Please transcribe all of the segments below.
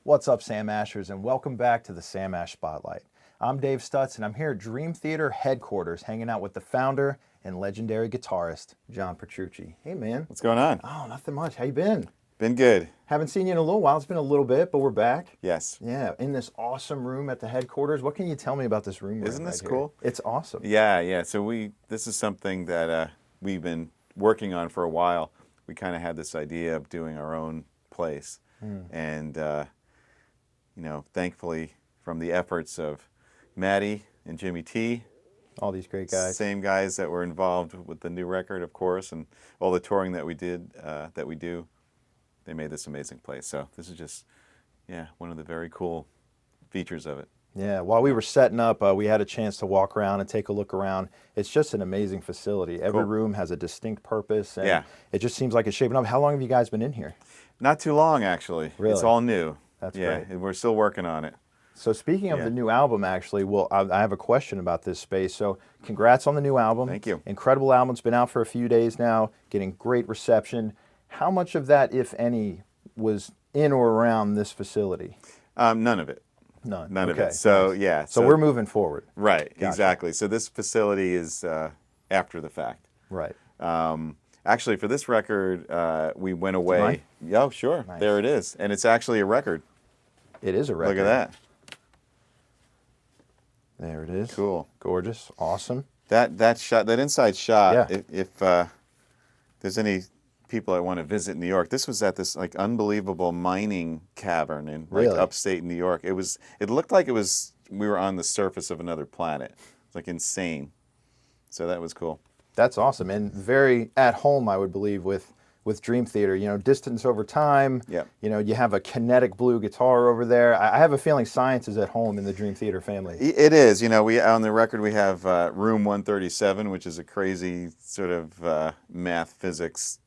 What's up, Sam Ashers, and welcome back to the Sam Ash Spotlight. I'm Dave Stutts, and I'm here at Dream Theater headquarters hanging out with the founder and legendary guitarist, John Petrucci. Hey, man. What's going on? Oh, nothing much. How you been? Been good. Haven't seen you in a little while. It's been a little bit, but we're back. Yes. Yeah, in this awesome room at the headquarters. What can you tell me about this room? Isn't this right cool? Here? It's awesome. Yeah. So this is something that we've been working on for a while. We kind of had this idea of doing our own place, and thankfully, from the efforts of Maddie and Jimmy T, all these great guys, same guys that were involved with the new record, of course, and all the touring that we did, that we do, they made this amazing place. So this is just, one of the very cool features of it. Yeah, while we were setting up, we had a chance to walk around and take a look around. It's just an amazing facility. Every room has a distinct purpose, and it just seems like it's shaping up. How long have you guys been in here? Not too long, actually. Really? It's all new. That's great. And we're still working on it. So speaking of the new album, actually, I have a question about this space. So congrats on the new album. Thank you. Incredible album. It's been out for a few days now, getting great reception. How much of that, if any, was in or around this facility? None of it. None. None of it. So, nice. So we're moving forward. Right, Gotcha. Exactly. So this facility is after the fact. Right. Actually, for this record, we went away. Yeah, sure. Nice. There it is. And it's actually a record. It is a record. Look at that. There it is. Cool. Gorgeous. Awesome. That inside shot, Yeah. if there's any people that want to visit New York, this was at this like unbelievable mining cavern in upstate New York. It looked like we were on the surface of another planet. It's like insane. So that was cool. That's awesome, and very at home, I would believe, with Dream Theater. Distance over time. Yeah. You have a kinetic blue guitar over there. I have a feeling science is at home in the Dream Theater family. It is. We on the record we have Room 137, which is a crazy sort of math, physics,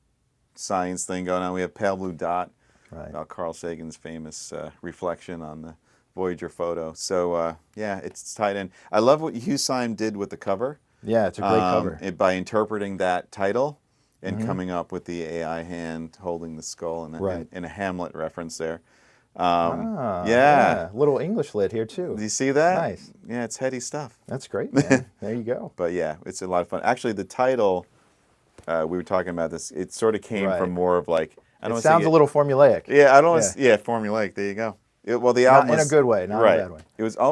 science thing going on. We have Pale Blue Dot, about Carl Sagan's famous reflection on the Voyager photo. So it's tied in. I love what Hugh Syme did with the cover. Yeah, it's a great cover. By interpreting that title and coming up with the AI hand holding the skull and a Hamlet reference there. Little English lit here too. Do you see that? Nice. Yeah, it's heady stuff. That's great, man. There you go. But yeah, it's a lot of fun. Actually, the title, we were talking about this, it sort of came from more of like... It sounds a little formulaic. Yeah, formulaic. There you go. The album in a good way, not in a bad way.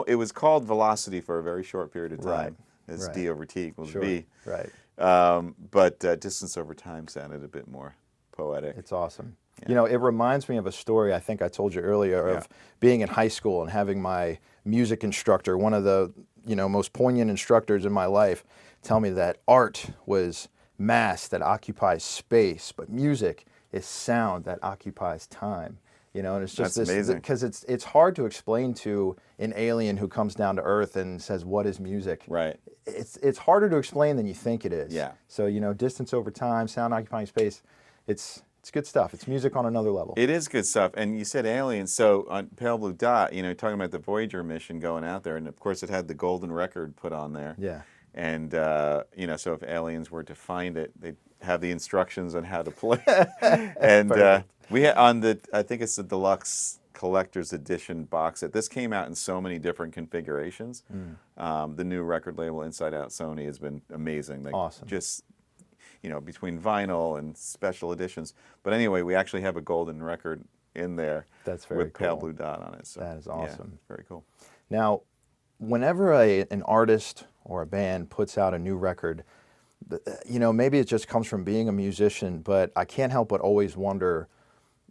It was called Velocity for a very short period of time. As D over T equals V. Right. But Distance Over Time sounded a bit more poetic. It's awesome. Yeah. It reminds me of a story I think I told you earlier of being in high school and having my music instructor, one of the most poignant instructors in my life, tell me that art was mass that occupies space, but music is sound that occupies time. And it's just That's amazing. Because it's hard to explain to an alien who comes down to Earth and says, "What is music?" Right. It's harder to explain than you think it is. Yeah. So distance over time, sound occupying space, it's good stuff. It's music on another level. It is good stuff. And you said aliens, so on Pale Blue Dot, talking about the Voyager mission going out there, and of course it had the golden record put on there. Yeah. And so if aliens were to find it, they'd have the instructions on how to play. And we had I think it's the deluxe collector's edition box set. This came out in so many different configurations. The new record label Inside Out Sony has been amazing. Awesome. Just between vinyl and special editions. But anyway, we actually have a golden record in there. That's very with cool. Pale Blue Dot on it. So that is awesome. Yeah, very cool. Now, whenever an artist or a band puts out a new record, maybe it just comes from being a musician, but I can't help but always wonder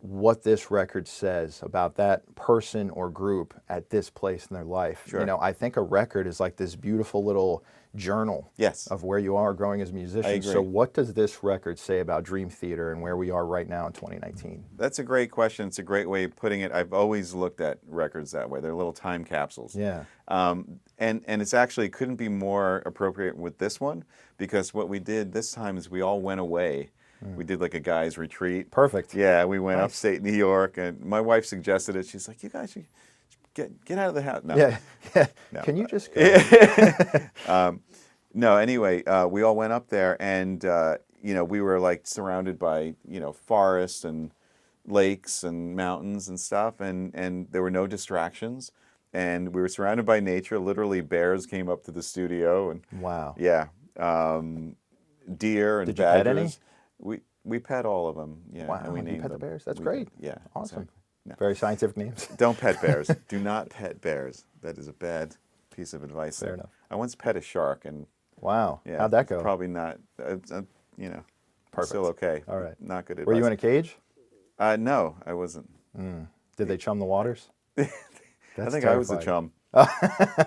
what this record says about that person or group at this place in their life. Sure. I think a record is like this beautiful little journal of where you are growing as a musician. I agree. So what does this record say about Dream Theater and where we are right now in 2019? That's a great question. It's a great way of putting it. I've always looked at records that way. They're little time capsules. Yeah. And it's actually couldn't be more appropriate with this one, because what we did this time is we all went away. We did like a guy's retreat. Perfect. Yeah, we went upstate New York, and my wife suggested it. She's like, "You guys should get out of the house." No. Yeah. No. Can you just go? No, anyway, we all went up there, and we were like surrounded by forest and lakes and mountains and stuff, and there were no distractions, and we were surrounded by nature. Literally, bears came up to the studio, and Wow. yeah, deer and Did you pet any? badgers. We pet all of them. Yeah, Wow. and we You named pet the them. bears? That's We great. did. Yeah, Awesome. exactly. No. Very scientific names. Don't pet bears. Do not pet bears. That is a bad piece of advice. Fair enough. I once pet a shark, and Wow. yeah, How'd that go? Probably not. You know, Perfect. still okay. All right. Not good advice. Were you in a cage? No, I wasn't. Did they chum the waters? I think I was a chum.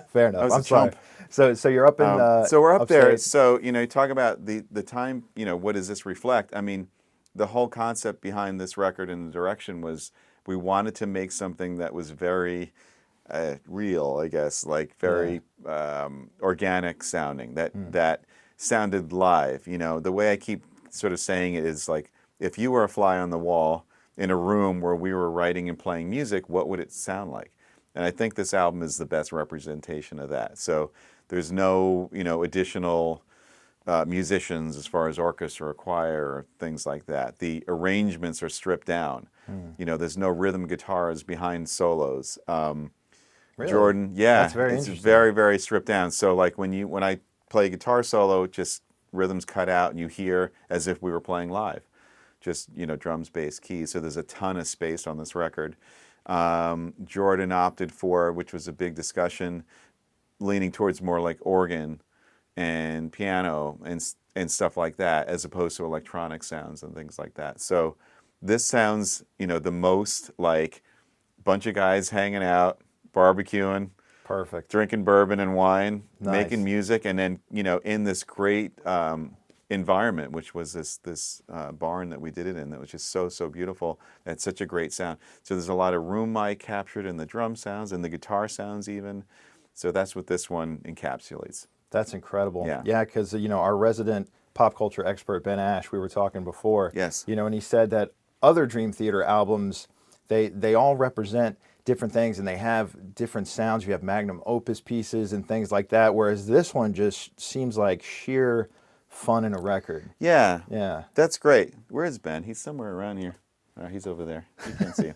Fair enough. I was I'm a chump. sorry. So you're up in. So we're up there. upstate. So you talk about the time. What does this reflect? I mean, the whole concept behind this record and the direction was we wanted to make something that was very real, I guess, like very organic sounding. That sounded live. The way I keep sort of saying it is like if you were a fly on the wall in a room where we were writing and playing music, what would it sound like? And I think this album is the best representation of that. So there's no, additional musicians as far as orchestra or choir or things like that. The arrangements are stripped down. There's no rhythm guitars behind solos. Really? Jordan, That's very it's interesting. very, very stripped down. So like when I play a guitar solo, just rhythms cut out and you hear as if we were playing live. Just, drums, bass, keys. So there's a ton of space on this record. Jordan opted for, which was a big discussion, leaning towards more like organ and piano and stuff like that, as opposed to electronic sounds and things like that. So this sounds, the most like a bunch of guys hanging out, barbecuing, Perfect. drinking bourbon and wine, Nice. making music, and then in this great environment, which was this barn that we did it in, that was just so beautiful. Had such a great sound. So there's a lot of room mic captured in the drum sounds and the guitar sounds even. So that's what this one encapsulates. That's incredible. Yeah. Yeah, because our resident pop culture expert Ben Ash, we were talking before. Yes. And he said that other Dream Theater albums, they all represent different things and they have different sounds. You have magnum opus pieces and things like that, whereas this one just seems like sheer fun in a record. Yeah. Yeah. That's great. Where is Ben? He's somewhere around here. Oh, he's over there. You can't see him.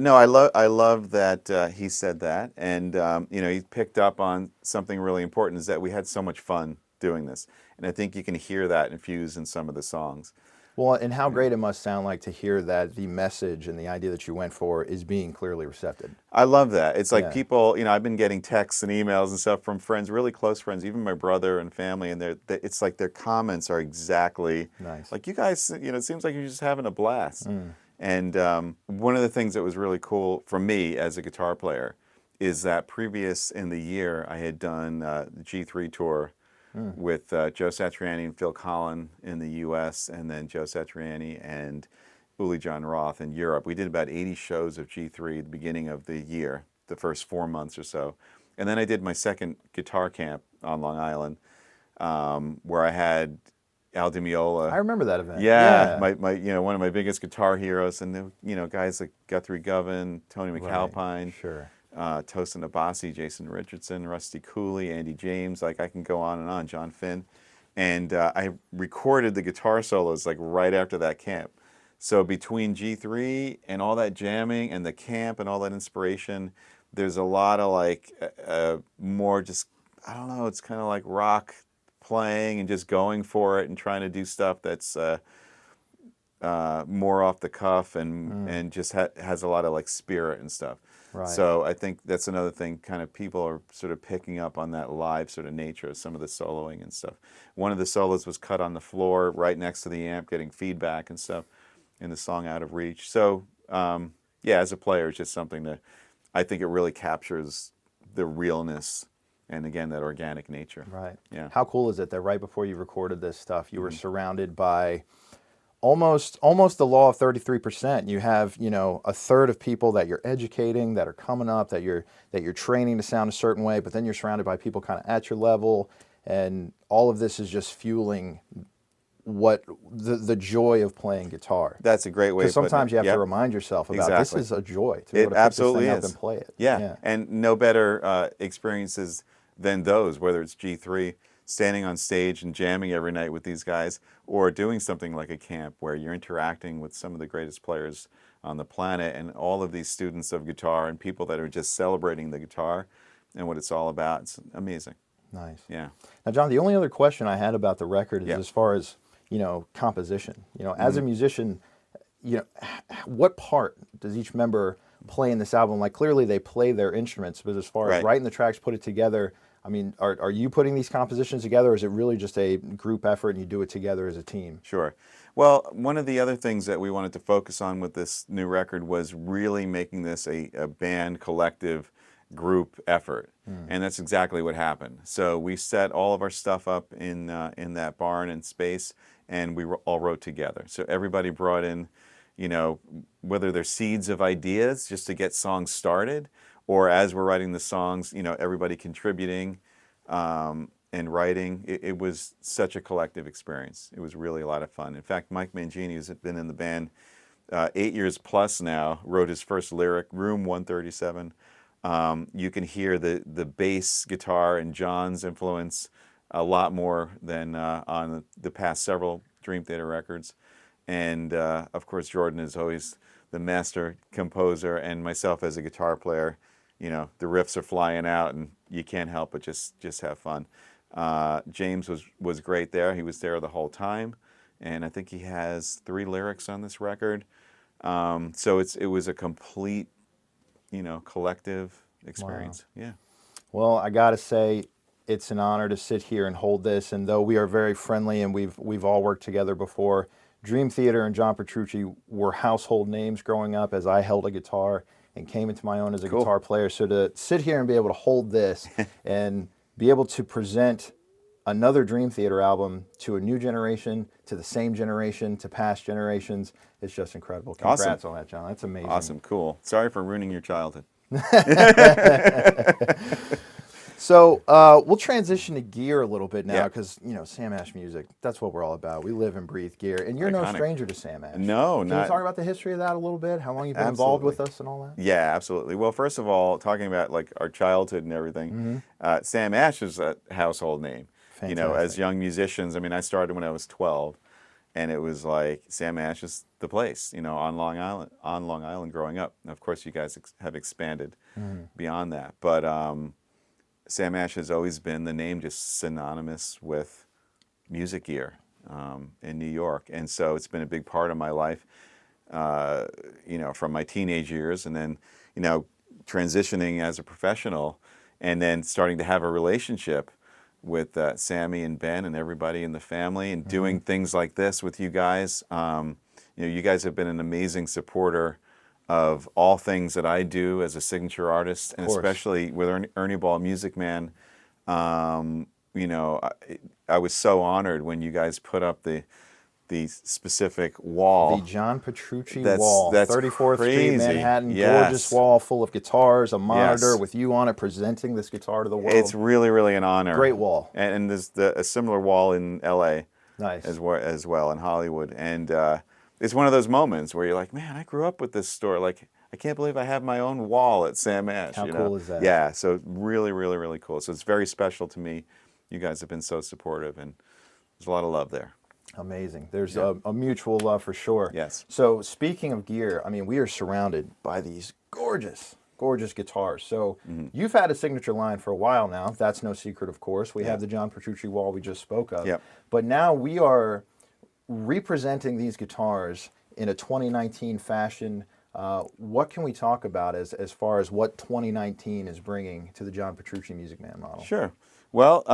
No, I love that he said that, and he picked up on something really important, is that we had so much fun doing this, and I think you can hear that infused in some of the songs. Well, and how great it must sound like to hear that the message and the idea that you went for is being clearly recepted. I love that. It's like Yeah. people, I've been getting texts and emails and stuff from friends, really close friends, even my brother and family, and it's like their comments are exactly Nice. like you guys, it seems like you're just having a blast. And one of the things that was really cool for me as a guitar player is that previous in the year I had done the G3 tour with Joe Satriani and Phil Collin in the U.S., and then Joe Satriani and Uli John Roth in Europe. We did about 80 shows of G3 at the beginning of the year, the first 4 months or so. And then I did my second guitar camp on Long Island, where I had Al Di Meola. I remember that event. Yeah, my one of my biggest guitar heroes, and guys like Guthrie Govan, Tony McAlpine, Sure. Tosin Abasi, Jason Richardson, Rusty Cooley, Andy James, like I can go on and on, John Finn. And I recorded the guitar solos like right after that camp. So between G3 and all that jamming and the camp and all that inspiration, there's a lot of like more just, I don't know, it's kind of like rock playing and just going for it and trying to do stuff that's more off the cuff and just has a lot of like spirit and stuff. Right. So I think that's another thing, kind of people are sort of picking up on that live sort of nature of some of the soloing and stuff. One of the solos was cut on the floor right next to the amp, getting feedback and stuff in the song Out of Reach. So as a player, it's just something that I think it really captures the realness and again, that organic nature. Right. Yeah. How cool is it that right before you recorded this stuff, you were surrounded by almost the law of 33%. You have, a third of people that you're educating, that are coming up, that you're training to sound a certain way, but then you're surrounded by people kind of at your level, and all of this is just fueling what the joy of playing guitar. That's a great way. Because sometimes you have Yep. to remind yourself about Exactly. this is a joy to be It able to pick absolutely this thing up is. and play it. Yeah, and no better experiences than those, whether it's G3 standing on stage and jamming every night with these guys, or doing something like a camp where you're interacting with some of the greatest players on the planet and all of these students of guitar and people that are just celebrating the guitar and what it's all about. It's amazing. Nice. Yeah. Now, John, the only other question I had about the record is as far as, composition. As a musician, what part does each member play in this album? Like, clearly they play their instruments, but as far as writing the tracks, put it together, I mean, are you putting these compositions together, or is it really just a group effort and you do it together as a team? Sure. Well, one of the other things that we wanted to focus on with this new record was really making this a band collective group effort. And that's exactly what happened. So we set all of our stuff up in that barn and space, and we all wrote together. So everybody brought in, whether they're seeds of ideas just to get songs started, or as we're writing the songs, everybody contributing and writing. It was such a collective experience. It was really a lot of fun. In fact, Mike Mangini, who's been in the band 8 years plus now, wrote his first lyric, Room 137. You can hear the bass guitar and John's influence a lot more than on the past several Dream Theater records. And of course, Jordan is always the master composer, and myself as a guitar player, the riffs are flying out and you can't help but just have fun. James was great there. He was there the whole time, and I think he has 3 lyrics on this record. So it was a complete, collective experience. Wow. Yeah. Well, I got to say, it's an honor to sit here and hold this, and though we are very friendly and we've all worked together before, Dream Theater and John Petrucci were household names growing up as I held a guitar and came into my own as a guitar player. So to sit here and be able to hold this and be able to present another Dream Theater album to a new generation, to the same generation, to past generations, it's just incredible. Congrats on that, John. That's amazing. Awesome, cool. Sorry for ruining your childhood. So we'll transition to gear a little bit now because, Sam Ash music, that's what we're all about. We live and breathe gear. And you're no stranger to Sam Ash. No, Can you talk about the history of that a little bit? How long you've been involved with us and all that? Yeah, absolutely. Well, first of all, talking about like our childhood and everything, Sam Ash is a household name. Fantastic. As young musicians, I mean, I started when I was 12, and it was like Sam Ash is the place, on Long Island growing up. And of course, you guys have expanded beyond that. But Sam Ash has always been the name just synonymous with music gear in New York. And so it's been a big part of my life, from my teenage years and then, transitioning as a professional and then starting to have a relationship with Sammy and Ben and everybody in the family and doing things like this with you guys. You guys have been an amazing supporter of all things that I do as a signature artist, and especially with Ernie Ball Music Man. I was so honored when you guys put up the specific wall. The John Petrucci wall, that's 34th crazy. Street, Manhattan, Yes. gorgeous wall full of guitars, a monitor with you on it presenting this guitar to the world. It's really, really an honor. Great wall. And there's a similar wall in L.A. Nice. as well in Hollywood. And it's one of those moments where you're like, man, I grew up with this store. Like, I can't believe I have my own wall at Sam Ash. How cool is that? Yeah, so really, really, really cool. So it's very special to me. You guys have been so supportive, and there's a lot of love there. Amazing. There's a mutual love for sure. Yes. So speaking of gear, I mean, we are surrounded by these gorgeous guitars. So you've had a signature line for a while now. That's no secret, of course. We have the John Petrucci wall we just spoke of. Yep. But now we are representing these guitars in a 2019 fashion. What can we talk about as far as what 2019 is bringing to the John Petrucci Music Man model? Sure. Well,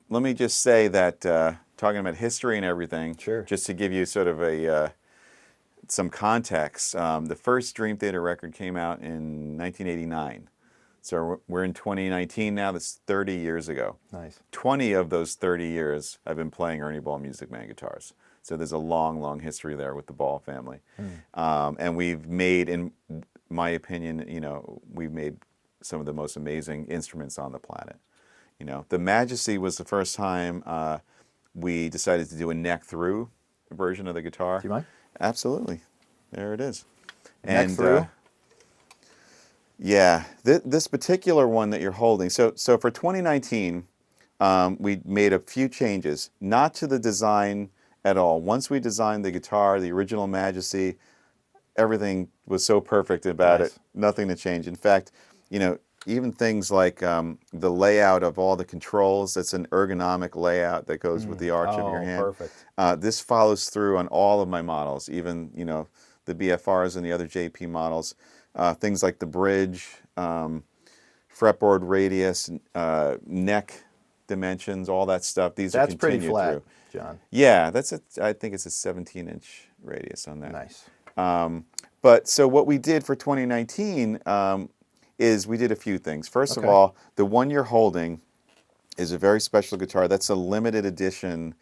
let me just say that talking about history and everything, just to give you sort of some context, the first Dream Theater record came out in 1989. So we're in 2019 now. That's 30 years ago. Nice. 20 of those 30 years, I've been playing Ernie Ball Music Man guitars. So there's a long, long history there with the Ball family. And we've made, in my opinion, we've made some of the most amazing instruments on the planet. The Majesty was the first time we decided to do a neck-through version of the guitar. Do you mind? Absolutely. There it is. Neck-through? Yeah, this particular one that you're holding. So for 2019, we made a few changes, not to the design at all. Once we designed the guitar, the original Majesty, everything was so perfect about it, nothing to change. In fact, you know, even things like the layout of all the controls, that's an ergonomic layout that goes with the arch of your hand. Perfect. This follows through on all of my models, even, you know, the BFRs and the other JP models. Things like the bridge, fretboard radius, neck dimensions, all that stuff. These are continued pretty flat, through. John. Yeah, I think it's a 17-inch radius on that. Nice. But so what we did for 2019 is we did a few things. First of all, the one you're holding is a very special guitar. That's a limited edition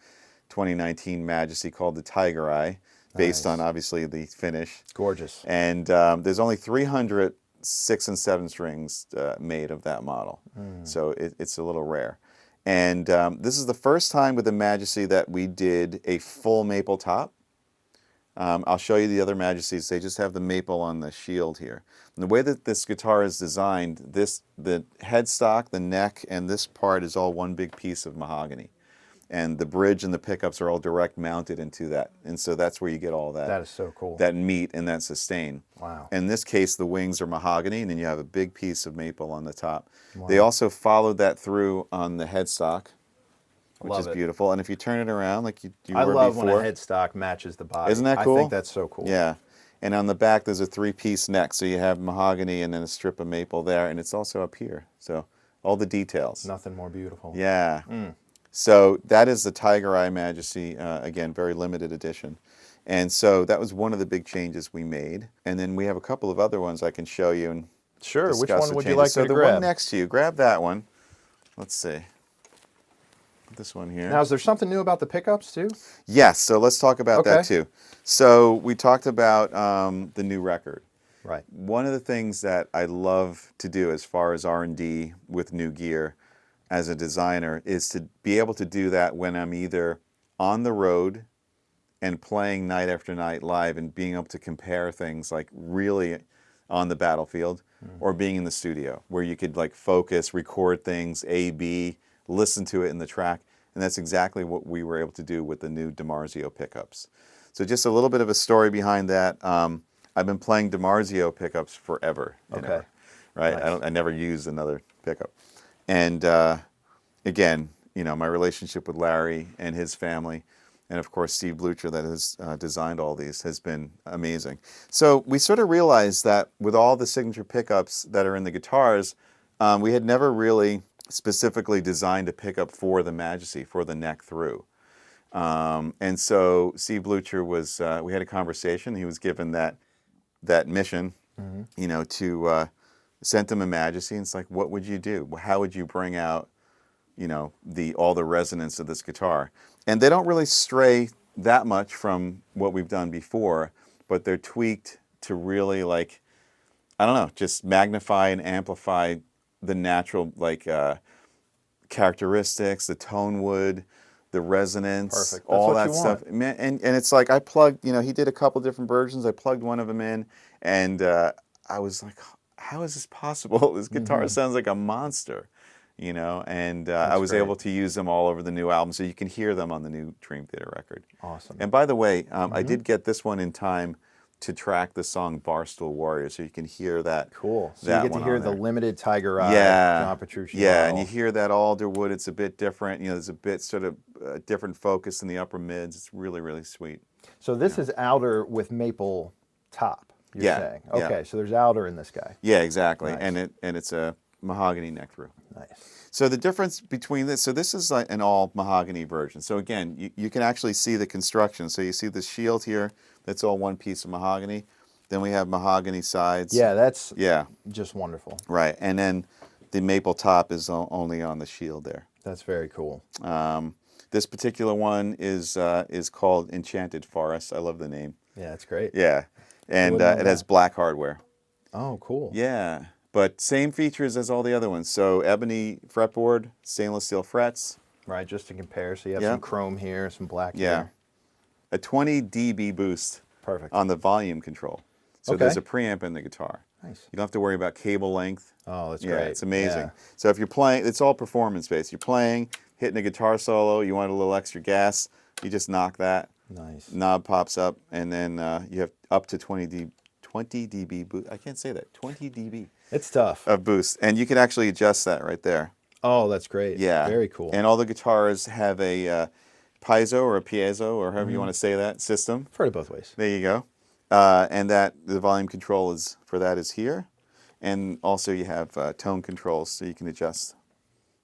2019 Majesty called the Tiger Eye, based on obviously the finish. Gorgeous. And there's only 300 6 and 7 strings made of that model. So it's a little rare. And this is the first time with the Majesty that we did a full maple top. I'll show you the other Majesties. They just have the maple on the shield here. And the way that this guitar is designed, the headstock, the neck, and this part is all one big piece of mahogany. And the bridge and the pickups are all direct mounted into that. And so that's where you get all that. That is so cool. That meat and that sustain. Wow. In this case, the wings are mahogany, and then you have a big piece of maple on the top. Wow. They also followed that through on the headstock, which is beautiful. And if you turn it around like you were before. I love when a headstock matches the body. Isn't that cool? I think that's so cool. Yeah. And on the back, there's a 3-piece neck. So you have mahogany and then a strip of maple there, and it's also up here. So all the details. Nothing more beautiful. Yeah. So that is the Tiger Eye Majesty, again, very limited edition. And so that was one of the big changes we made. And then we have a couple of other ones I can show you and Sure, which discuss one the would you changes. like so me to the grab? one next to you, grab that one. Let's see. This one here. Now, is there something new about the pickups too? Yes, so let's talk about that too. So we talked about the new record. Right. One of the things that I love to do as far as R&D with new gear as a designer is to be able to do that when I'm either on the road and playing night after night live and being able to compare things like really on the battlefield or being in the studio where you could like focus, record things, A, B, listen to it in the track. And that's exactly what we were able to do with the new DiMarzio pickups. So just a little bit of a story behind that. I've been playing DiMarzio pickups forever. Ever, right? Nice. I never used another pickup. And again, you know, my relationship with Larry and his family, and of course Steve Blucher that has designed all these, has been amazing. So we sort of realized that with all the signature pickups that are in the guitars, we had never really specifically designed a pickup for the Majesty, for the neck through. And so Steve Blucher was, we had a conversation. He was given that mission, you know, to sent him a Majesty, and it's like, what would you do? How would you bring out, you know, all the resonance of this guitar? And they don't really stray that much from what we've done before, but they're tweaked to really, like, I don't know, just magnify and amplify the natural, like, characteristics, the tone wood, the resonance, all that stuff. Man, and it's like I plugged, you know, he did a couple different versions. I plugged one of them in, and I was like, how is this possible? This guitar sounds like a monster, you know, and I was able to use them all over the new album, so you can hear them on the new Dream Theater record. Awesome. And by the way, I did get this one in time to track the song Barstool Warrior, so you can hear that. Cool. So that you get to hear the limited Tiger Eye John Petrucci Yeah, model. and you hear that alder wood. It's a bit different. You know, there's a bit sort of different focus in the upper mids. It's really, really sweet. So this is outer with maple top, you're saying. Okay, so there's outer in this guy. Yeah, exactly. Nice. And it's a mahogany neck through. Nice. So the difference between this, so this is like an all mahogany version. So again, you can actually see the construction. So you see the shield here, that's all one piece of mahogany. Then we have mahogany sides. Yeah, that's just wonderful. Right, and then the maple top is only on the shield there. That's very cool. This particular one is called Enchanted Forest. I love the name. Yeah, that's great. Yeah, and it has black hardware. Oh, cool. Yeah, but same features as all the other ones. So ebony fretboard, stainless steel frets. Right, just to compare. So you have some chrome here, some black here. A 20 dB boost. Perfect. On the volume control. So there's a preamp in the guitar. Nice. You don't have to worry about cable length. Oh, that's great. great. It's amazing. Yeah. So if you're playing, it's all performance based. You're playing, hitting a guitar solo, you want a little extra gas, you just knock that. Nice. Knob pops up, and then you have up to 20 dB boost. I can't say that. 20 dB. It's tough. Of boost, and you can actually adjust that right there. Oh, that's great. Yeah. Very cool. And all the guitars have a piezo or a piezo, or however you want to say that, system. I've heard it both ways. There you go. And that the volume control for that is here. And also you have tone controls, so you can adjust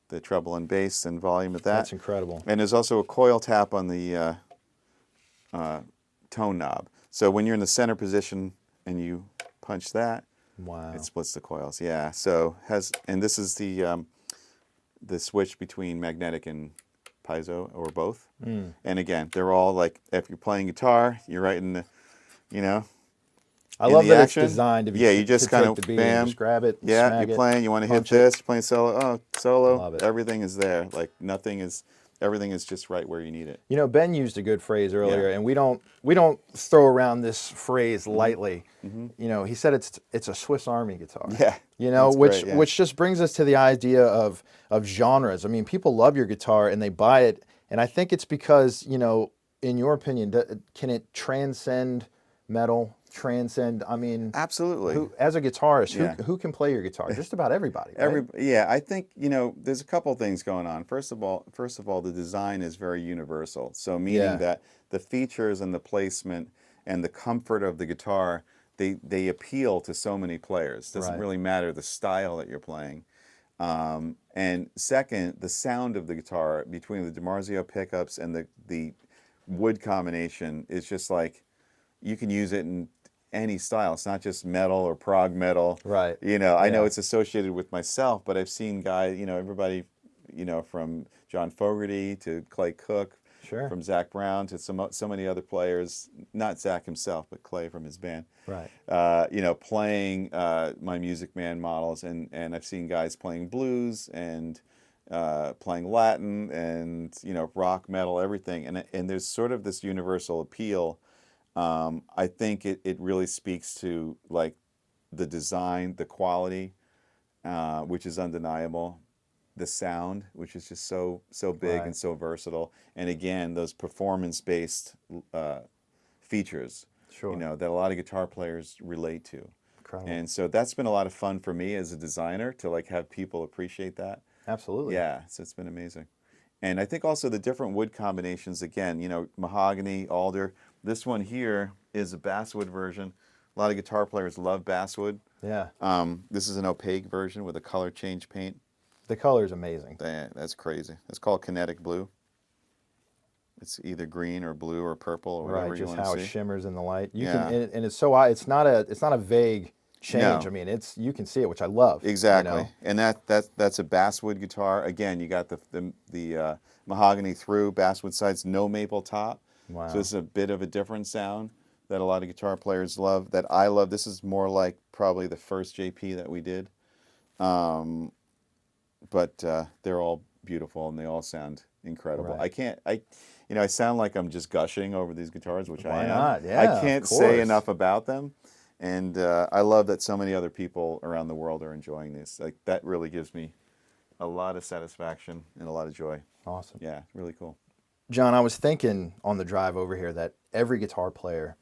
the treble and bass and volume of that. That's incredible. And there's also a coil tap on the tone knob. So when you're in the center position and you punch that, Wow. it splits the coils. Yeah. So and this is the switch between magnetic and piezo, or both. And again, they're all like, if you're playing guitar, you're right in the, I love that action. It's designed to be. Yeah, you just kind of bam, just grab it. Yeah, smack you're playing. You want to hit punch this. You're playing solo. Oh, solo. Love it. Everything is there. Like everything is just right where you need it. Ben used a good phrase earlier, and we don't throw around this phrase lightly. He said it's a Swiss Army guitar. Yeah. Which just brings us to the idea of genres. I mean, people love your guitar and they buy it, and I think it's because, in your opinion, can it transcend metal? I mean, Absolutely. As a guitarist, who can play your guitar? Just about everybody. Right? I think there's a couple things going on. First of all, the design is very universal. So meaning that the features and the placement and the comfort of the guitar, they appeal to so many players. It doesn't really matter the style that you're playing. And second, the sound of the guitar between the DiMarzio pickups and the wood combination is just like, you can use it in any style. It's not just metal or prog metal. Right. I know it's associated with myself, but I've seen guys, everybody, from John Fogerty to Clay Cook, sure, from Zach Brown to so many other players, not Zach himself, but Clay from his band. Right. Playing my Music Man models, and I've seen guys playing blues and playing Latin and, rock, metal, everything. And there's sort of this universal appeal. I think it really speaks to like the design, the quality, which is undeniable, the sound, which is just so big and so versatile, and again, those performance-based features, that a lot of guitar players relate to. Incredible. And so that's been a lot of fun for me as a designer to like have people appreciate that. Absolutely. Yeah, so it's been amazing. And I think also the different wood combinations, again, mahogany, alder. This one here is a basswood version. A lot of guitar players love basswood. Yeah. This is an opaque version with a color change paint. The color is amazing. That's crazy. It's called kinetic blue. It's either green or blue or purple or whatever you want to see. Just how it shimmers in the light. And it's so it's not a vague change. No. I mean, you can see it, which I love. Exactly. And that's a basswood guitar. Again, you got the mahogany through, basswood sides, no maple top. Wow. So this is a bit of a different sound that a lot of guitar players love, that I love. This is more like probably the first JP that we did. But they're all beautiful and they all sound incredible. Right. I sound like I'm just gushing over these guitars, which I am. Why not? Yeah, I can't say enough about them. And I love that so many other people around the world are enjoying this. Like, that really gives me a lot of satisfaction and a lot of joy. Awesome. Yeah, really cool. John, I was thinking on the drive over here that every guitar player,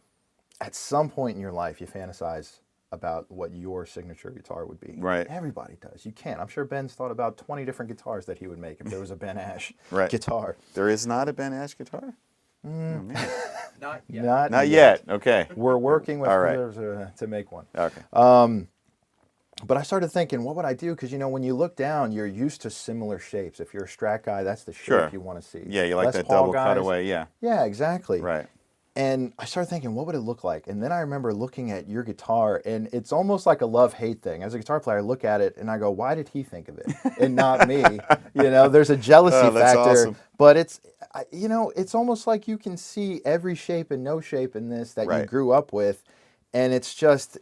at some point in your life, you fantasize about what your signature guitar would be. Right. Everybody does. You can't. I'm sure Ben's thought about 20 different guitars that he would make if there was a Ben Ash guitar. There is not a Ben Ash guitar? Oh, man. Not yet. Not yet. Okay. We're working with All right. others to make one. Okay. But I started thinking, what would I do? Because, when you look down, you're used to similar shapes. If you're a Strat guy, that's the shape you want to see. Yeah, you like Les that Paul double guys, cutaway, yeah. Yeah, exactly. Right. And I started thinking, what would it look like? And then I remember looking at your guitar, and it's almost like a love-hate thing. As a guitar player, I look at it, and I go, why did he think of it and not me? There's a jealousy factor. Awesome. But it's almost like you can see every shape and no shape in this that you grew up with. And it's just,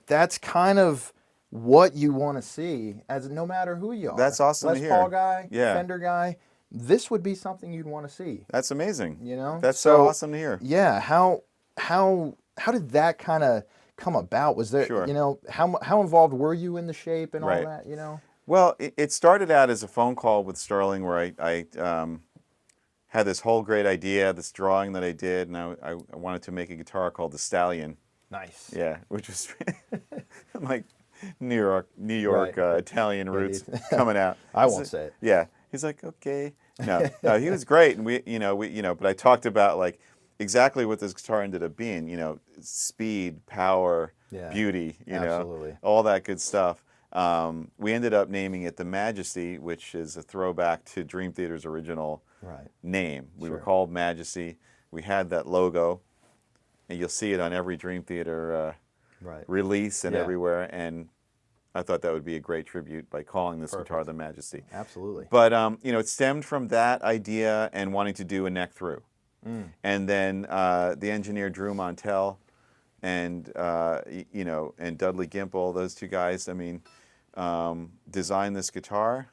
that's kind of what you want to see, as no matter who you are. That's awesome to hear. Les Paul guy, Yeah. Fender guy. This would be something you'd want to see. That's amazing. That's so awesome to hear. Yeah. How did that kind of come about? Was there, Sure. how involved were you in the shape and all Right. that? Well, it started out as a phone call with Sterling where I had this whole great idea, this drawing that I did, and I wanted to make a guitar called the Stallion. Nice. Yeah, which was like New York Right. Italian roots coming out. I won't say it. Yeah, he's like, okay. No, he was great, and but I talked about like exactly what this guitar ended up being. Speed, power, Yeah, beauty. absolutely. All that good stuff. We ended up naming it the Majesty, which is a throwback to Dream Theater's original name. We were called Majesty. We had that logo, and you'll see it on every Dream Theater release and everywhere. And I thought that would be a great tribute by calling this guitar the Majesty. Absolutely. But it stemmed from that idea and wanting to do a neck through. And then the engineer Drew Montel and and Dudley Gimple, those two guys, designed this guitar,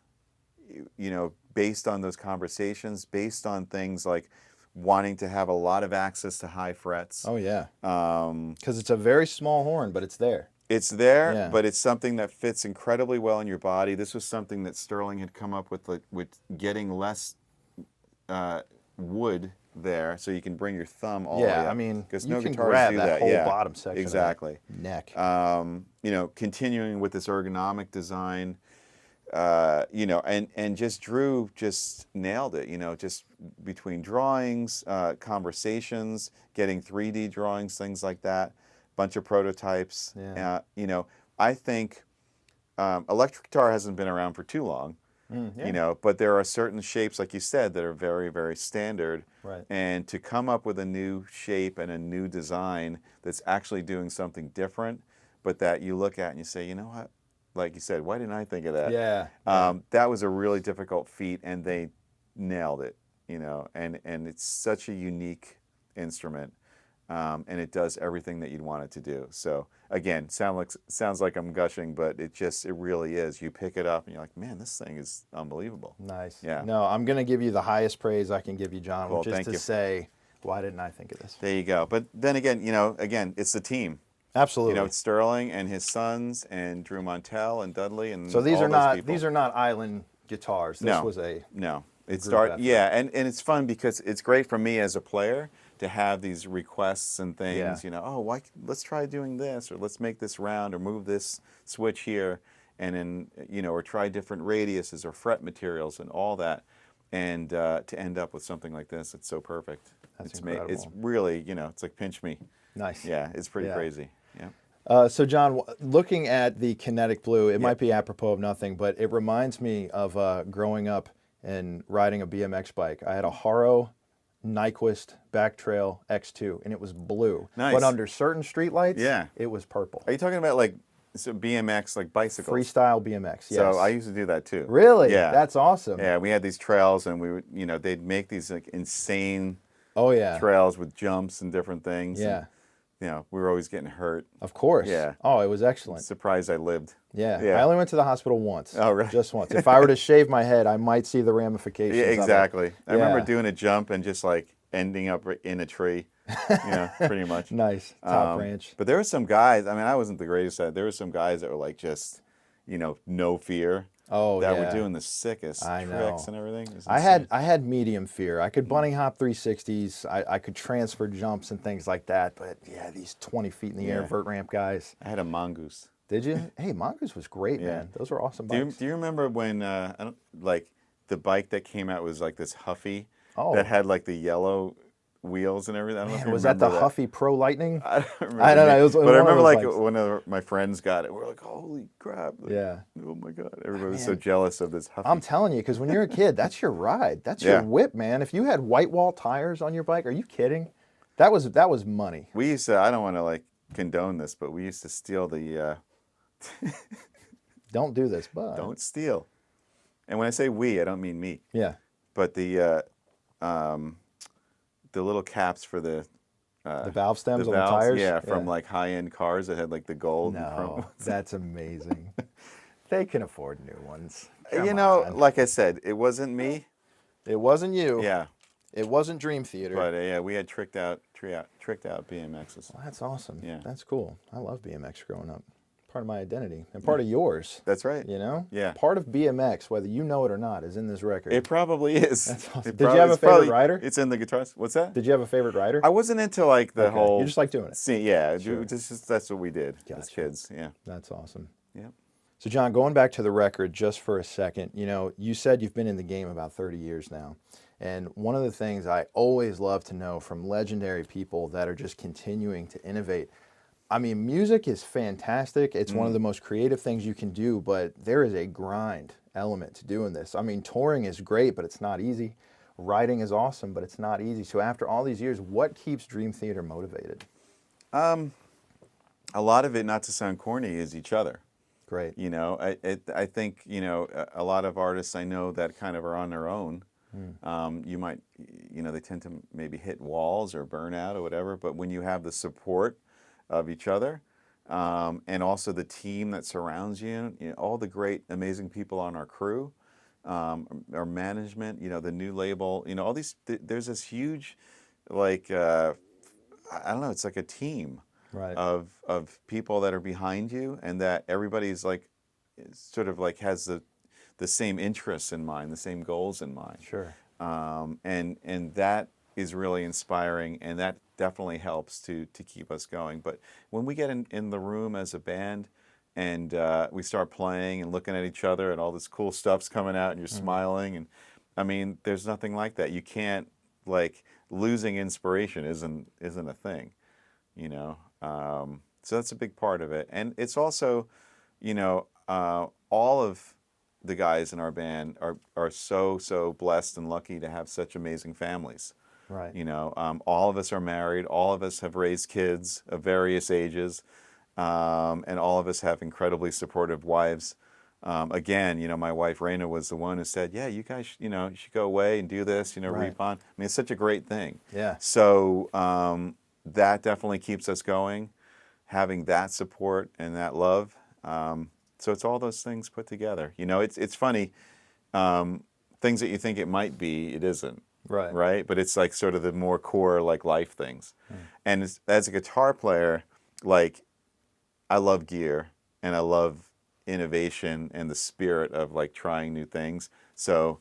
based on those conversations, based on things like wanting to have a lot of access to high frets. Oh yeah. Because it's a very small horn, but it's there. It's there, but it's something that fits incredibly well in your body. This was something that Sterling had come up with getting less wood there, so you can bring your thumb all the way up. Because you no can guitars grab do that whole bottom section. Exactly. Of neck. Continuing with this ergonomic design, and Drew just nailed it. Just between drawings, conversations, getting 3D drawings, things like that. Bunch of prototypes. Yeah. I think electric guitar hasn't been around for too long. But there are certain shapes, like you said, that are very, very standard. Right. And to come up with a new shape and a new design that's actually doing something different, but that you look at and you say, you know what? Like you said, why didn't I think of that? Yeah. That was a really difficult feat, and they nailed it. And it's such a unique instrument. And it does everything that you'd want it to do. So again, sounds like I'm gushing, but it really is. You pick it up and you're like, man, this thing is unbelievable. Nice. Yeah. No, I'm going to give you the highest praise I can give you, John, Cool, which is thank to you. say, why didn't I think of this? There you go. But then again, it's the team. Absolutely. It's Sterling and his sons and Drew Montel and Dudley and so these all are those not people. these are not island guitars. This was a effort. And it's fun because it's great for me as a player to have these requests and things, let's try doing this, or let's make this round, or move this switch here, and then, or try different radiuses or fret materials and all that, and to end up with something like this, it's so perfect. That's incredible. It's really, it's like pinch me. Nice. Yeah, it's pretty crazy. Yeah. So John, looking at the Kinetic Blue, it might be apropos of nothing, but it reminds me of growing up and riding a BMX bike. I had a Haro Nyquist Back Trail X2, and it was blue. Nice. But under certain streetlights, it was purple. Are you talking about like BMX, like bicycles? Freestyle BMX, yes. So I used to do that too. Really? Yeah. That's awesome. Yeah, we had these trails, and we would, they'd make these like insane yeah. trails with jumps and different things. Yeah. And, we were always getting hurt. Of course. Yeah. Oh, it was excellent. Surprised I lived. Yeah. Yeah. I only went to the hospital once. Oh, really? Just once. If I were to shave my head, I might see the ramifications. Yeah, exactly. Of it. I remember doing a jump and just like ending up in a tree, pretty much. Nice. Top branch. But there were some guys, I wasn't the greatest at it. There were some guys that were like just, no fear. Oh, that yeah. were doing the sickest tricks and everything. I had medium fear. I could bunny hop 360s. I could transfer jumps and things like that. But yeah, these 20 feet in the air vert ramp guys. I had a Mongoose. Did you? Hey, Mongoose was great, man. Those were awesome bikes. Do you remember when the bike that came out was like this Huffy Oh. that had like the yellow wheels and everything? I don't know if you was that the remember Huffy Pro Lightning? I don't remember. I don't know. It was but one I of remember those like bikes. one of my friends got it. We're like, holy crap! Like, Yeah. Oh my god! Everybody was so jealous of this Huffy. I'm telling you, because when you're a kid, that's your ride. That's your whip, man. If you had white wall tires on your bike, are you kidding? That was money. We used to. I don't want to like condone this, but we used to steal the. Don't do this, but Don't steal. And when I say we, I don't mean me. Yeah. But the little caps for the valve stems on the valves, tires. yeah, from like high-end cars that had like the gold. and chrome. No, that's amazing. They can afford new ones. You Come know, on. like I said, it wasn't me. It wasn't you. Yeah, It wasn't Dream Theater. but yeah, we had tricked out BMXs. Well, that's awesome. Yeah. That's cool. I love BMX growing up. part of my identity and part of yours. That's right. You know? Yeah. Part of BMX, whether you know it or not, is in this record. It probably is. That's awesome. Did you have a favorite rider? It's in the guitars. What's that? Did you have a favorite rider? I wasn't into like the whole. You just like doing it. See, yeah, Sure. that's what we did as Gotcha. kids. Yeah. That's awesome. Yeah. So, John, going back to the record just for a second, you know, you said you've been in the game about 30 years now. And one of the things I always love to know from legendary people that are just continuing to innovate, I mean, music is fantastic. It's one of the most creative things you can do, but there is a grind element to doing this. I mean, touring is great, but it's not easy. Writing is awesome, but it's not easy. So after all these years, what keeps Dream Theater motivated? A lot of it, not to sound corny, is each other. Great. You know, I think, you know, a lot of artists I know that kind of are on their own. You might, you know, they tend to maybe hit walls or burn out or whatever, but when you have the support of each other, and also the team that surrounds you, you know, all the great, amazing people on our crew, our management, you know, the new label, you know, all these, there's this huge, like, I don't know, it's like a team of people that are behind you, and that everybody's like, sort of like has the same interests in mind, the same goals in mind. Sure. And that is really inspiring, and that definitely helps to keep us going. But when we get in the room as a band and we start playing and looking at each other and all this cool stuff's coming out and you're smiling, and I mean, there's nothing like that. You can't, like, losing inspiration isn't a thing, you know. So that's a big part of it. And it's also, you know, all of the guys in our band are so blessed and lucky to have such amazing families. Right. You know, all of us are married. All of us have raised kids of various ages, and all of us have incredibly supportive wives. Again, you know, my wife Raina was the one who said, "Yeah, you guys, you know, you should go away and do this. You know, Right. reap on." I mean, it's such a great thing. Yeah. So that definitely keeps us going, having that support and that love. So it's all those things put together. You know, it's funny. Things that you think it might be, it isn't. Right. Right? But it's like sort of the more core, like, life things. And as a guitar player, like, I love gear and I love innovation and the spirit of, like, trying new things. So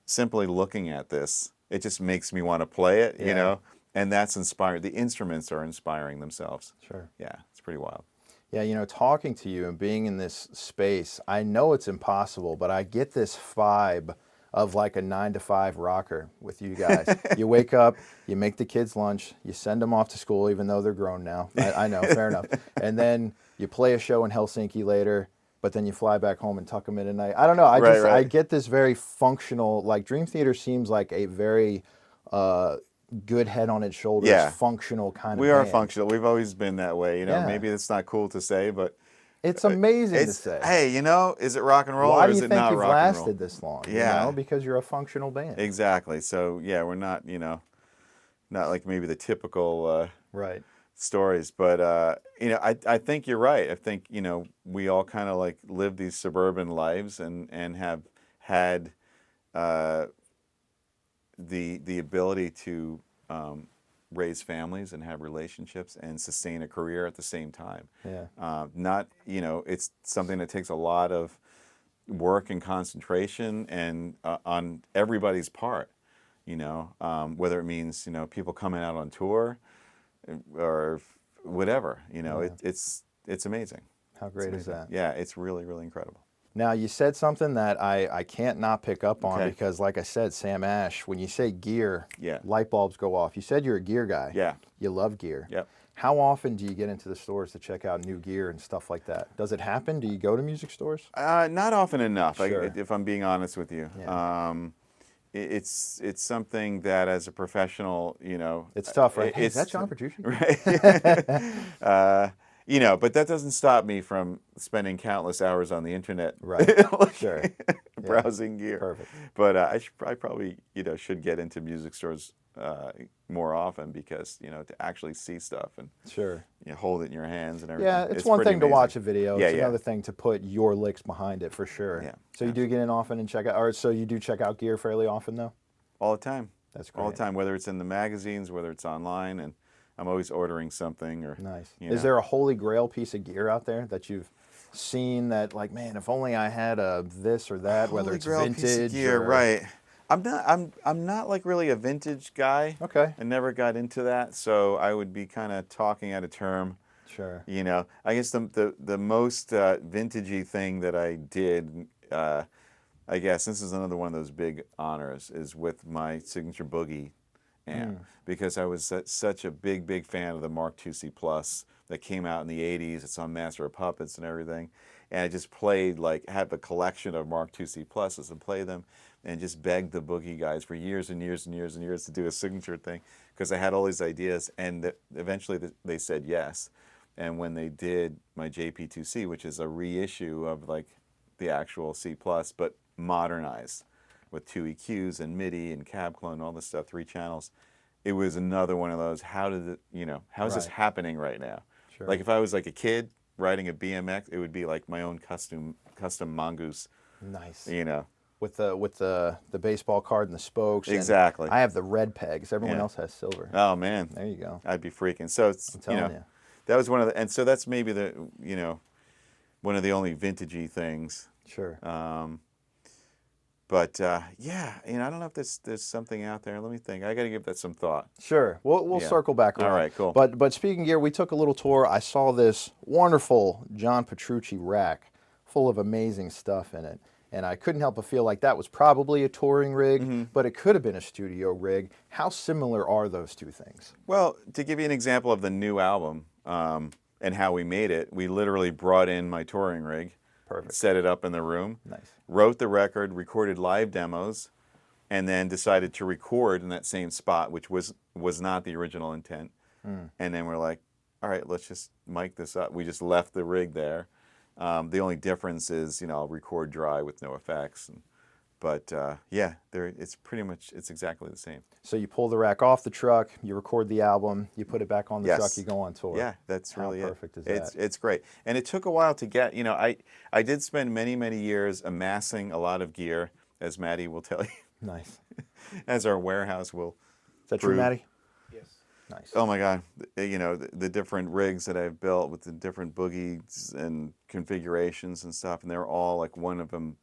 simply looking at this, it just makes me want to play it, you know? And that's inspired. The instruments are inspiring themselves. Sure. Yeah, it's pretty wild. Yeah, you know, talking to you and being in this space, I know it's impossible, but I get this vibe of like a 9-to-5 rocker with you guys. You wake up, you make the kids lunch, you send them off to school, even though they're grown now. I know, fair enough. And then you play a show in Helsinki later, but then you fly back home and tuck them in at night. I don't know. I get this very functional, like, Dream Theater seems like a very good head on its shoulders, functional kind of We are band. functional. We've always been that way. You know, Yeah. maybe it's not cool to say, but it's amazing to say. Hey, you know, is it rock and roll Why or do is you it think not you've rock and roll? lasted this long? Yeah. You know, because you're a functional band. Exactly. So, yeah, we're not, you know, not like maybe the typical Right. stories. But, you know, I think you're right. I think, you know, we all kind of, like, live these suburban lives and have had the ability to raise families and have relationships and sustain a career at the same time. Yeah. Not, you know, it's something that takes a lot of work and concentration and on everybody's part, you know, whether it means, you know, people coming out on tour or whatever, you know, it's amazing. How great is that? Yeah, it's really, really incredible. Now, you said something that I can't not pick up on Okay. because, like I said, Sam Ash, when you say gear, Yeah. light bulbs go off. You said you're a gear guy. Yeah. You love gear. Yep. How often do you get into the stores to check out new gear and stuff like that? Does it happen? Do you go to music stores? Not often enough, Sure. if I'm being honest with you. Yeah. It's something that as a professional, you know, It's tough, right? Hey, is it's- that John Petrucci? Right. You know, but that doesn't stop me from spending countless hours on the internet, Right. like, Sure. browsing gear. Perfect. But I probably, you know, should get into music stores more often because, you know, to actually see stuff and Sure. you know, hold it in your hands and everything. Yeah, it's one pretty thing to amazing. watch a video. Yeah, It's yeah. another thing to put your licks behind it for sure. Yeah, So you do get in often and check out, or so you do check out gear fairly often though? All the time. That's great. All the time, whether it's in the magazines, whether it's online, and I'm always ordering something or Nice. you Is know. there a holy grail piece of gear out there that you've scene that, like, man, if only I had a this or that, whether Holy it's grail piece of vintage gear, or right? I'm not like really a vintage guy. Okay. I never got into that, so I would be kind of talking out of term. Sure. You know, I guess the most vintagey thing that I did, I guess this is another one of those big honors, is with my signature boogie amp, because I was such a big fan of the Mark IIc Plus that came out in the '80s. It's on Master of Puppets and everything, and I just played, like, had a collection of Mark IIc Pluses and play them, and just begged the boogie guys for years and years and years and years to do a signature thing, because I had all these ideas, and eventually they said yes. And when they did my JP2C, which is a reissue of, like, the actual C Plus, but modernized with 2 EQs and MIDI and cab clone and all this stuff, 3 channels, it was another one of those, how did it, you know, how is this happening right now? Sure. Like, if I was like a kid riding a BMX, it would be like my own custom Mongoose. Nice. You know. With the baseball card and the spokes. Exactly. And I have the red pegs. Everyone else has silver. Oh man. There you go. I'd be freaking. So it's, I'm telling you. that was one of the, and so that's maybe the, one of the only vintagey things. Sure. But yeah, I don't know if there's something out there. Let me think. I got to give that some thought. Sure. We'll circle back around. All right, cool. But speaking gear, we took a little tour. I saw this wonderful John Petrucci rack full of amazing stuff in it. And I couldn't help but feel like that was probably a touring rig, but it could have been a studio rig. How similar are those two things? Well, to give you an example of the new album and how we made it, we literally brought in my touring rig. Perfect. Set it up in the room. Nice. Wrote the record, recorded live demos, and then decided to record in that same spot, which was not the original intent. And then we're like, all right, let's just mic this up. We just left the rig there. The only difference is, I'll record dry with no effects. But yeah, it's exactly the same. So you pull the rack off the truck, you record the album, you put it back on the truck, you go on tour. Yeah, that's really How perfect is that? It's great. And it took a while to get, I did spend many years amassing a lot of gear, as Maddie will tell you. Nice. As our warehouse will. Is that true, Maddie? Yes. Nice. Oh my God, the different rigs that I've built with the different boogies and configurations and stuff, and they're all like, one of them,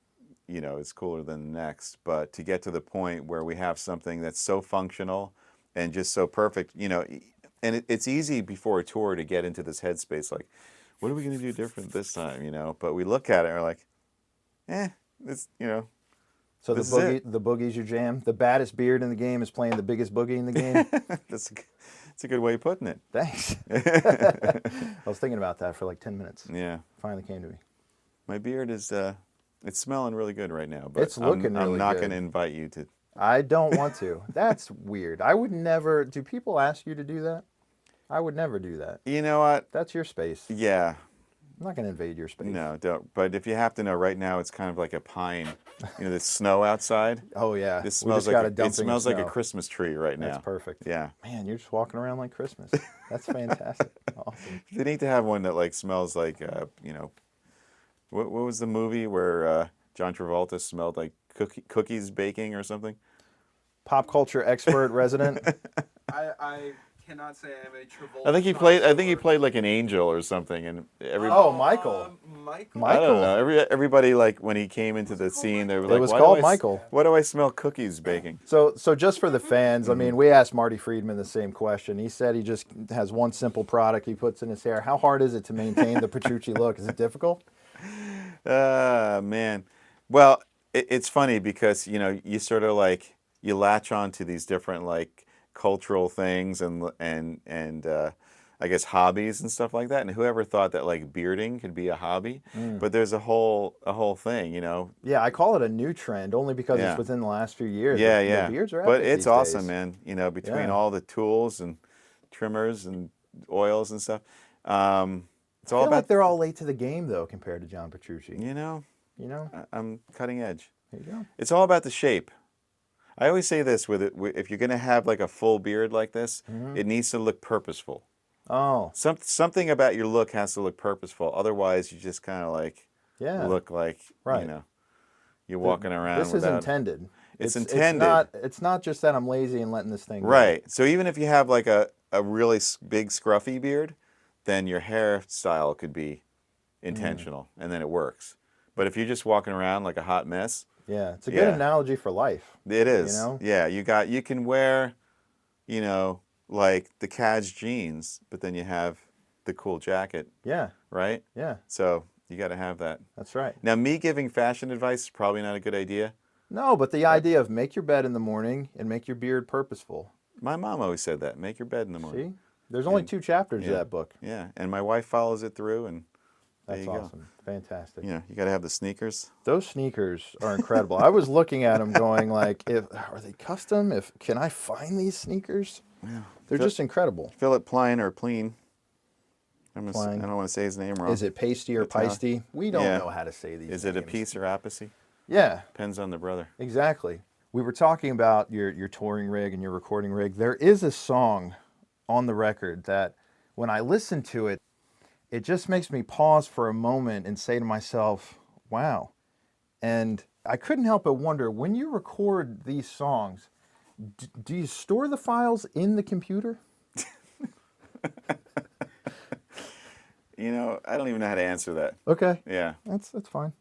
is cooler than the next. But to get to the point where we have something that's so functional and just so perfect, and it's easy before a tour to get into this headspace, like, what are we going to do different this time, But we look at it and we're like, it's, So the boogie's your jam? The baddest beard in the game is playing the biggest boogie in the game? That's a good way of putting it. Thanks. I was thinking about that for like 10 minutes. Yeah. Finally came to me. My beard is, it's smelling really good right now. But It's looking really I'm not good. going to invite you to. I don't want to. That's weird. I would never. Do people ask you to do that? I would never do that. You know what? That's your space. Yeah. I'm not going to invade your space. No, don't. But if you have to know, right now it's kind of like a pine. The snow outside. Oh yeah. This We just smells got a it dumping smells of like a snow. Christmas tree right now. That's perfect. Yeah. Man, you're just walking around like Christmas. That's fantastic. Awesome. They need to have one that like smells like, what was the movie where John Travolta smelled like cookies baking or something? Pop culture expert resident. I cannot say I'm a Travolta. I think he played like an angel or something, and Oh, Michael. Michael. I don't know. Everybody, like, when he came into the scene, they were like, was "Why called do I Michael. Why do I smell cookies baking?" So just for the fans, I mean, we asked Marty Friedman the same question. He said he just has one simple product he puts in his hair. How hard is it to maintain the Petrucci look? Is it difficult? Man. Well, it's funny because, you sort of like, you latch on to these different like cultural things and I guess hobbies and stuff like that. And whoever thought that like bearding could be a hobby, but there's a whole thing, Yeah, I call it a new trend only because Yeah. it's within the last few years. Yeah, The yeah. beards are But epic it's these awesome, days. man. Between Yeah. all the tools and trimmers and oils and stuff. It's I all feel about, like they're all late to the game though compared to John Petrucci. you know, I'm cutting edge. There you go. It's all about the shape. I always say this with it: if you're going to have like a full beard like this, it needs to look purposeful. Oh, Something about your look has to look purposeful. Otherwise, you just kind of like yeah. look like Right. you're walking around. This is without, intended. It's intended. It's not just that I'm lazy and letting this thing go. Right. So even if you have like a really big scruffy beard, then your hairstyle could be intentional, and then it works. But if you're just walking around like a hot mess, Yeah, it's a good analogy for life. it is. You know? Yeah, you can wear, like the Cad's jeans, but then you have the cool jacket, Yeah, right? yeah, So you got to have that. that's right. Now, me giving fashion advice is probably not a good idea. No, but the idea of make your bed in the morning and make your beard purposeful. My mom always said that. Make your bed in the morning. See? There's only 2 chapters of that book. Yeah, and my wife follows it through, and there That's you go. awesome. Fantastic. You got to have the sneakers. Those sneakers are incredible. I was looking at them going like, are they custom? Can I find these sneakers? Yeah. They're just incredible. Philip Plein or Pleen. I Plein. don't want to say his name wrong. Is it pasty or That's how- peisty? We don't Yeah. know how to say these Is it a names. piece or apposite? Yeah, Depends on the brother. exactly. We were talking about your touring rig and your recording rig. There is a song on the record that when I listen to it, it just makes me pause for a moment and say to myself, wow. And I couldn't help but wonder, when you record these songs, do you store the files in the computer? I don't even know how to answer that. Okay, Yeah. that's fine.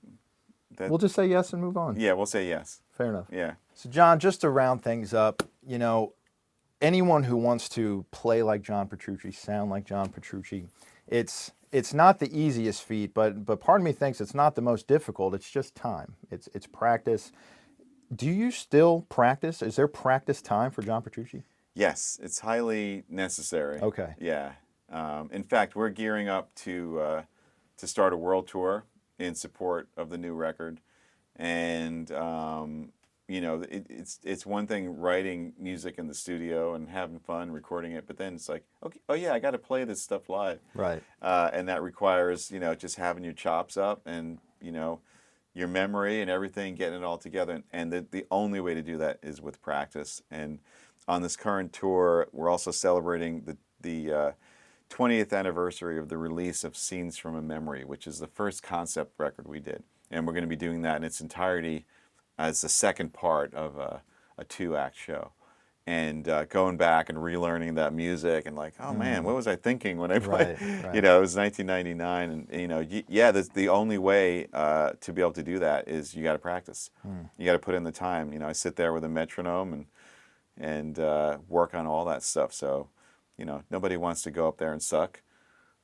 That- We'll just say yes and move on. Yeah, we'll say yes. Fair enough. Yeah. So John, just to round things up, anyone who wants to play like John Petrucci, sound like John Petrucci, it's not the easiest feat, but part of me thinks it's not the most difficult. It's just time. It's practice. Do you still practice? Is there practice time for John Petrucci? Yes, it's highly necessary. Okay. Yeah. In fact, we're gearing up to start a world tour in support of the new record, and it's one thing writing music in the studio and having fun recording it, but then it's like, okay, oh yeah, I got to play this stuff live, Right. and that requires just having your chops up and your memory and everything, getting it all together, and the only way to do that is with practice. And on this current tour, we're also celebrating the 20th anniversary of the release of Scenes from a Memory, which is the first concept record we did. And we're going to be doing that in its entirety as the second part of a 2-act show. And going back and relearning that music and like, oh man, what was I thinking when I played? Right. It was 1999. And, the only way to be able to do that is you got to practice. You got to put in the time. I sit there with a metronome and work on all that stuff. So, nobody wants to go up there and suck.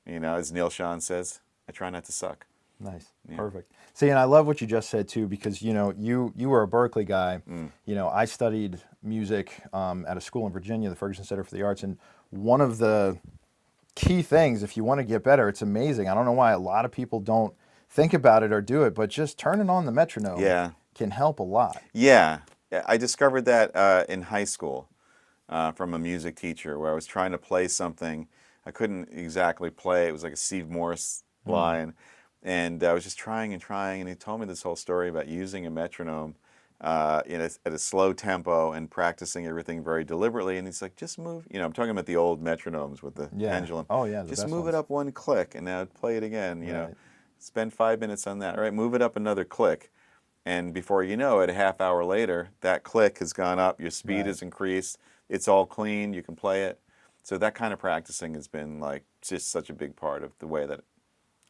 As Neil Sean says, I try not to suck. Nice. Yeah. Perfect. See, and I love what you just said too, because you were a Berkeley guy. I studied music at a school in Virginia, the Ferguson Center for the Arts, and one of the key things, if you want to get better, it's amazing. I don't know why a lot of people don't think about it or do it, but just turning on the metronome can help a lot. Yeah, I discovered that in high school from a music teacher, where I was trying to play something. I couldn't exactly play. It was like a Steve Morse line. And I was just trying, and he told me this whole story about using a metronome at a slow tempo and practicing everything very deliberately. And he's like, just move. I'm talking about the old metronomes with the pendulum. Oh, yeah. Just move it up one click, and now play it again. Right. Spend 5 minutes on that. All right, move it up another click. And before you know it, a half hour later, that click has gone up. Your speed has increased. It's all clean. You can play it. So that kind of practicing has been like just such a big part of the way that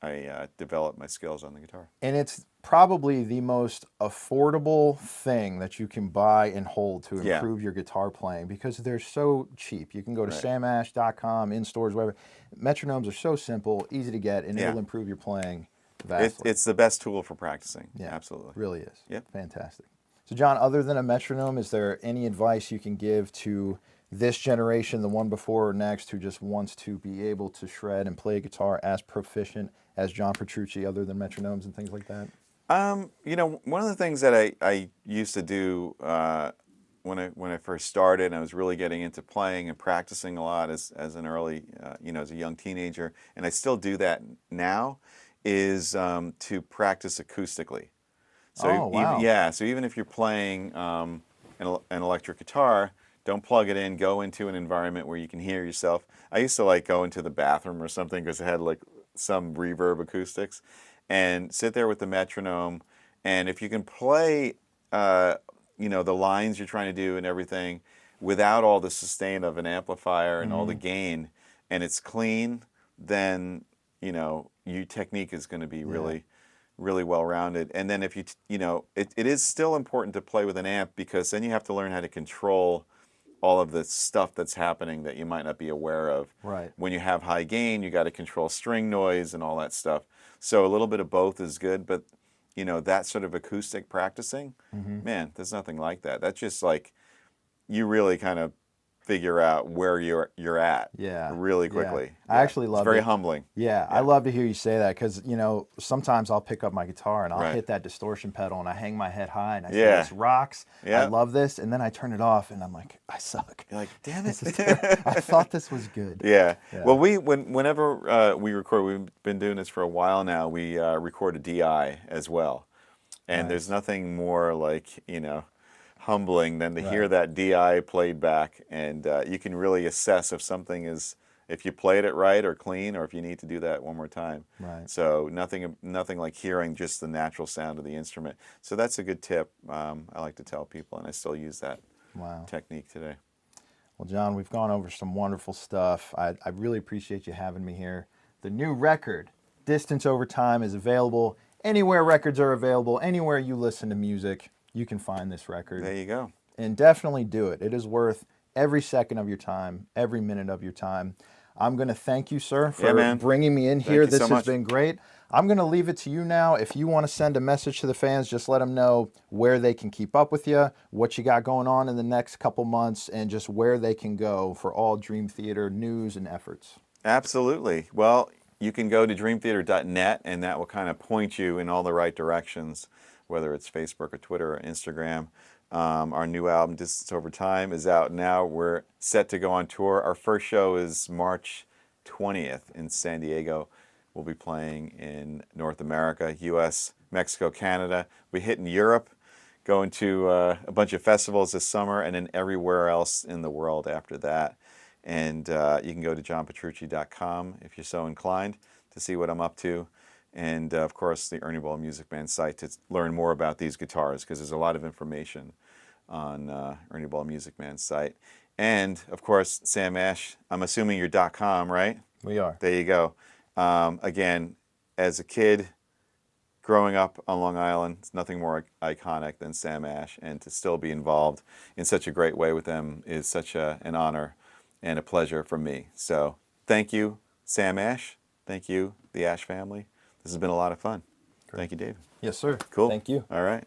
I developed my skills on the guitar. And it's probably the most affordable thing that you can buy and hold to improve your guitar playing, because they're so cheap. You can go to samash.com, in stores, whatever. Metronomes are so simple, easy to get, and it'll improve your playing vastly. It's the best tool for practicing. Yeah, absolutely. Really is. Yep. Fantastic. So John, other than a metronome, is there any advice you can give to this generation, the one before or next, who just wants to be able to shred and play a guitar as proficient as John Petrucci, other than metronomes and things like that? One of the things that I used to do when I first started, and I was really getting into playing and practicing a lot as an early, as a young teenager, and I still do that now, is to practice acoustically. So so even if you're playing an electric guitar, don't plug it in. Go into an environment where you can hear yourself. I used to go into the bathroom or something because it had some reverb acoustics, and sit there with the metronome. And if you can play, the lines you're trying to do and everything without all the sustain of an amplifier and all the gain, and it's clean, then your technique is going to be really, really well rounded. And then if it is still important to play with an amp, because then you have to learn how to control all of the stuff that's happening that you might not be aware of. Right. When you have high gain, you got to control string noise and all that stuff. So a little bit of both is good, but that sort of acoustic practicing, man, there's nothing like that. That's just like you really kind of figure out where you're at really quickly. I actually love it. It's very it. humbling. Yeah, I love to hear you say that, because sometimes I'll pick up my guitar and I'll hit that distortion pedal and I hang my head high and I say, this rocks. I love this, and then I turn it off and I'm like, I suck. You're like, damn it! I thought this was good. Yeah. Well, whenever we record, we've been doing this for a while now. We record a DI as well, and there's nothing more like humbling than to hear that DI played back, and you can really assess if you played it right or clean, or if you need to do that one more time. Right. So nothing like hearing just the natural sound of the instrument. So that's a good tip. I like to tell people, and I still use that technique today. Well, John, we've gone over some wonderful stuff. I really appreciate you having me here. The new record, Distance Over Time, is available anywhere records are available, anywhere you listen to music. You can find this record. There you go. And definitely do it. It is worth every second of your time, every minute of your time. I'm going to thank you, sir, for bringing me in here. This has been great. I'm going to leave it to you now. If you want to send a message to the fans, just let them know where they can keep up with you, what you got going on in the next couple months, and just where they can go for all Dream Theater news and efforts. Absolutely. Well, you can go to dreamtheater.net, and that will kind of point you in all the right directions, whether it's Facebook or Twitter or Instagram. Our new album, Distance Over Time, is out now. We're set to go on tour. Our first show is March 20th in San Diego. We'll be playing in North America, U.S., Mexico, Canada. We're hitting Europe, going to a bunch of festivals this summer, and then everywhere else in the world after that. And you can go to johnpetrucci.com if you're so inclined to see what I'm up to. And, of course, the Ernie Ball Music Man site to learn more about these guitars, because there's a lot of information on Ernie Ball Music Man's site. And, of course, Sam Ash, I'm assuming you're .com, right? We are. There you go. Again, as a kid growing up on Long Island, it's nothing more iconic than Sam Ash. And to still be involved in such a great way with them is such an honor and a pleasure for me. So thank you, Sam Ash. Thank you, the Ash family. This has been a lot of fun. Great. Thank you, David. Yes, sir. Cool. Thank you. All right.